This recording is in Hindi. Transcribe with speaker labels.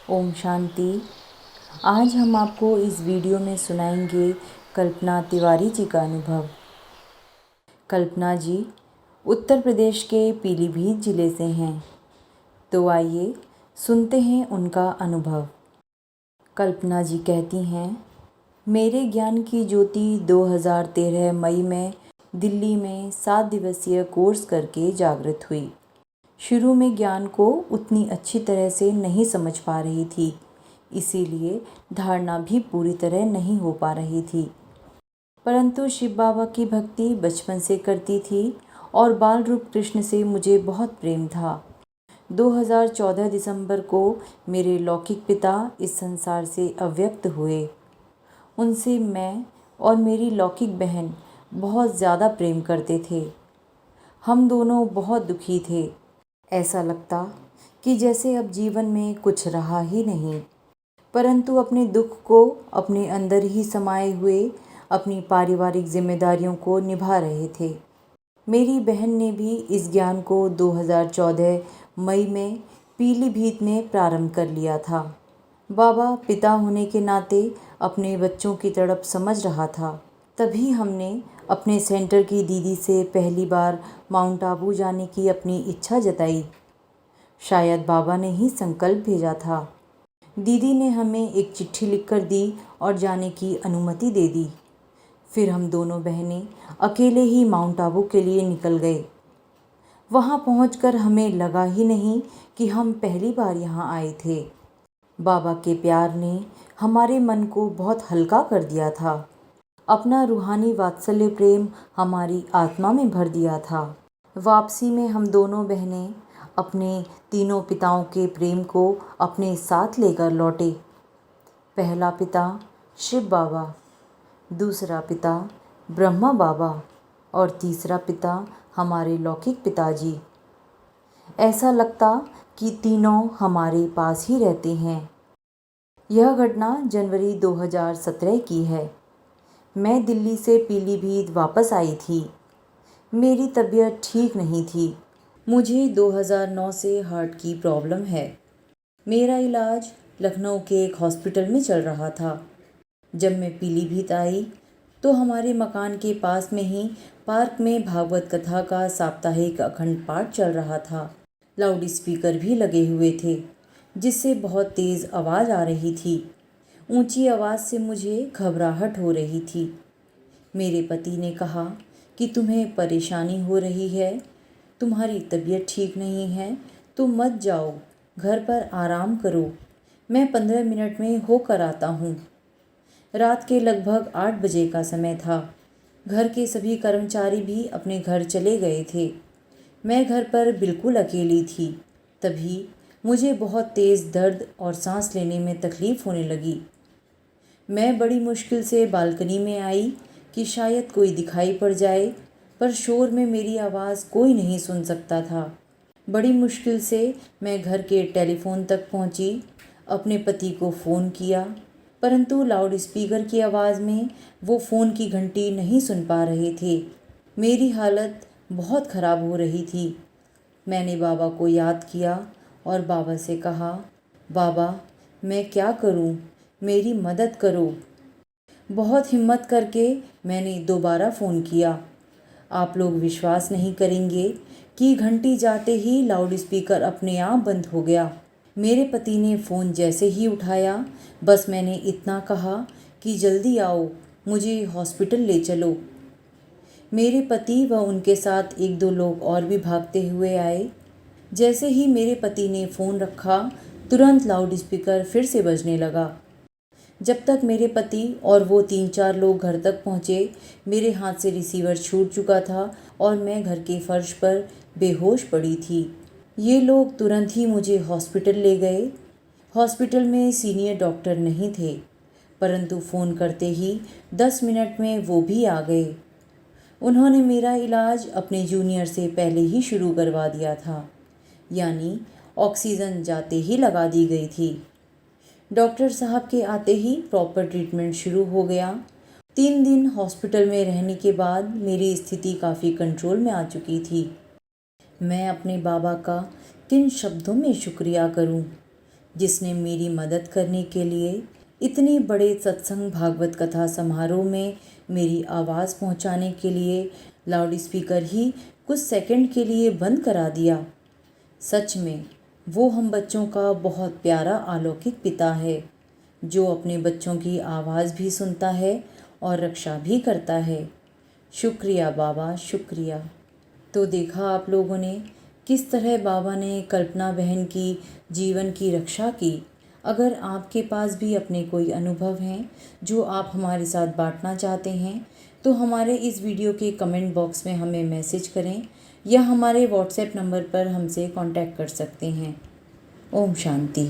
Speaker 1: ओम शांति। आज हम आपको इस वीडियो में सुनाएंगे कल्पना तिवारी जी का अनुभव। कल्पना जी उत्तर प्रदेश के पीलीभीत जिले से हैं। तो आइए सुनते हैं उनका अनुभव। कल्पना जी कहती हैं, मेरे ज्ञान की ज्योति 2013 मई में दिल्ली में 7 दिवसीय कोर्स करके जागृत हुई। शुरू में ज्ञान को उतनी अच्छी तरह से नहीं समझ पा रही थी, इसीलिए धारणा भी पूरी तरह नहीं हो पा रही थी। परंतु शिव बाबा की भक्ति बचपन से करती थी और बाल रूप कृष्ण से मुझे बहुत प्रेम था। 2014 दिसंबर को मेरे लौकिक पिता इस संसार से अव्यक्त हुए। उनसे मैं और मेरी लौकिक बहन बहुत ज़्यादा प्रेम करते थे। हम दोनों बहुत दुखी थे। ऐसा लगता कि जैसे अब जीवन में कुछ रहा ही नहीं, परंतु अपने दुख को अपने अंदर ही समाये हुए अपनी पारिवारिक जिम्मेदारियों को निभा रहे थे। मेरी बहन ने भी इस ज्ञान को 2014 मई में पीलीभीत में प्रारंभ कर लिया था। बाबा पिता होने के नाते अपने बच्चों की तड़प समझ रहा था। तभी हमने अपने सेंटर की दीदी से पहली बार माउंट आबू जाने की अपनी इच्छा जताई। शायद बाबा ने ही संकल्प भेजा था। दीदी ने हमें एक चिट्ठी लिखकर दी और जाने की अनुमति दे दी। फिर हम दोनों बहनें अकेले ही माउंट आबू के लिए निकल गए। वहाँ पहुंचकर हमें लगा ही नहीं कि हम पहली बार यहाँ आए थे। बाबा के प्यार ने हमारे मन को बहुत हल्का कर दिया था। अपना रूहानी वात्सल्य प्रेम हमारी आत्मा में भर दिया था। वापसी में हम दोनों बहनें अपने तीनों पिताओं के प्रेम को अपने साथ लेकर लौटे। पहला पिता शिव बाबा, दूसरा पिता ब्रह्मा बाबा और तीसरा पिता हमारे लौकिक पिताजी। ऐसा लगता कि तीनों हमारे पास ही रहते हैं। यह घटना जनवरी 2017 की है। मैं दिल्ली से पीलीभीत वापस आई थी। मेरी तबीयत ठीक नहीं थी। मुझे 2009 से हार्ट की प्रॉब्लम है। मेरा इलाज लखनऊ के एक हॉस्पिटल में चल रहा था। जब मैं पीलीभीत आई तो हमारे मकान के पास में ही पार्क में भागवत कथा का साप्ताहिक अखंड पाठ चल रहा था। लाउड स्पीकर भी लगे हुए थे, जिससे बहुत तेज़ आवाज़ आ रही थी। ऊंची आवाज़ से मुझे घबराहट हो रही थी। मेरे पति ने कहा कि तुम्हें परेशानी हो रही है, तुम्हारी तबीयत ठीक नहीं है तो मत जाओ, घर पर आराम करो, मैं 15 मिनट में होकर आता हूँ। रात के लगभग 8 बजे का समय था। घर के सभी कर्मचारी भी अपने घर चले गए थे। मैं घर पर बिल्कुल अकेली थी। तभी मुझे बहुत तेज़ दर्द और सांस लेने में तकलीफ़ होने लगी। मैं बड़ी मुश्किल से बालकनी में आई कि शायद कोई दिखाई पड़ जाए, पर शोर में मेरी आवाज़ कोई नहीं सुन सकता था। बड़ी मुश्किल से मैं घर के टेलीफोन तक पहुंची, अपने पति को फ़ोन किया, परंतु लाउड स्पीकर की आवाज़ में वो फ़ोन की घंटी नहीं सुन पा रहे थे। मेरी हालत बहुत ख़राब हो रही थी। मैंने बाबा को याद किया और बाबा से कहा, बाबा मैं क्या करूं, मेरी मदद करो। बहुत हिम्मत करके मैंने दोबारा फ़ोन किया। आप लोग विश्वास नहीं करेंगे कि घंटी जाते ही लाउड स्पीकर अपने आप बंद हो गया। मेरे पति ने फ़ोन जैसे ही उठाया, बस मैंने इतना कहा कि जल्दी आओ, मुझे हॉस्पिटल ले चलो। मेरे पति व उनके साथ एक दो लोग और भी भागते हुए आए। जैसे ही मेरे पति ने फ़ोन रखा, तुरंत लाउड स्पीकर फिर से बजने लगा। जब तक मेरे पति और वो 3-4 लोग घर तक पहुँचे, मेरे हाथ से रिसीवर छूट चुका था और मैं घर के फर्श पर बेहोश पड़ी थी। ये लोग तुरंत ही मुझे हॉस्पिटल ले गए। हॉस्पिटल में सीनियर डॉक्टर नहीं थे, परंतु फ़ोन करते ही 10 मिनट में वो भी आ गए। उन्होंने मेरा इलाज अपने जूनियर से पहले ही शुरू करवा दिया था, यानी ऑक्सीजन जाते ही लगा दी गई थी। डॉक्टर साहब के आते ही प्रॉपर ट्रीटमेंट शुरू हो गया। 3 दिन हॉस्पिटल में रहने के बाद मेरी स्थिति काफ़ी कंट्रोल में आ चुकी थी। मैं अपने बाबा का किन शब्दों में शुक्रिया करूं। जिसने मेरी मदद करने के लिए इतने बड़े सत्संग भागवत कथा समारोह में मेरी आवाज़ पहुंचाने के लिए लाउड स्पीकर ही कुछ सेकंड के लिए बंद करा दिया। सच में वो हम बच्चों का बहुत प्यारा अलौकिक पिता है, जो अपने बच्चों की आवाज़ भी सुनता है और रक्षा भी करता है। शुक्रिया बाबा, शुक्रिया। तो देखा आप लोगों ने किस तरह बाबा ने कल्पना बहन की जीवन की रक्षा की। अगर आपके पास भी अपने कोई अनुभव हैं जो आप हमारे साथ बांटना चाहते हैं तो हमारे इस वीडियो के कमेंट बॉक्स में हमें मैसेज करें या हमारे व्हाट्सएप नंबर पर हमसे कांटेक्ट कर सकते हैं। ओम शांति।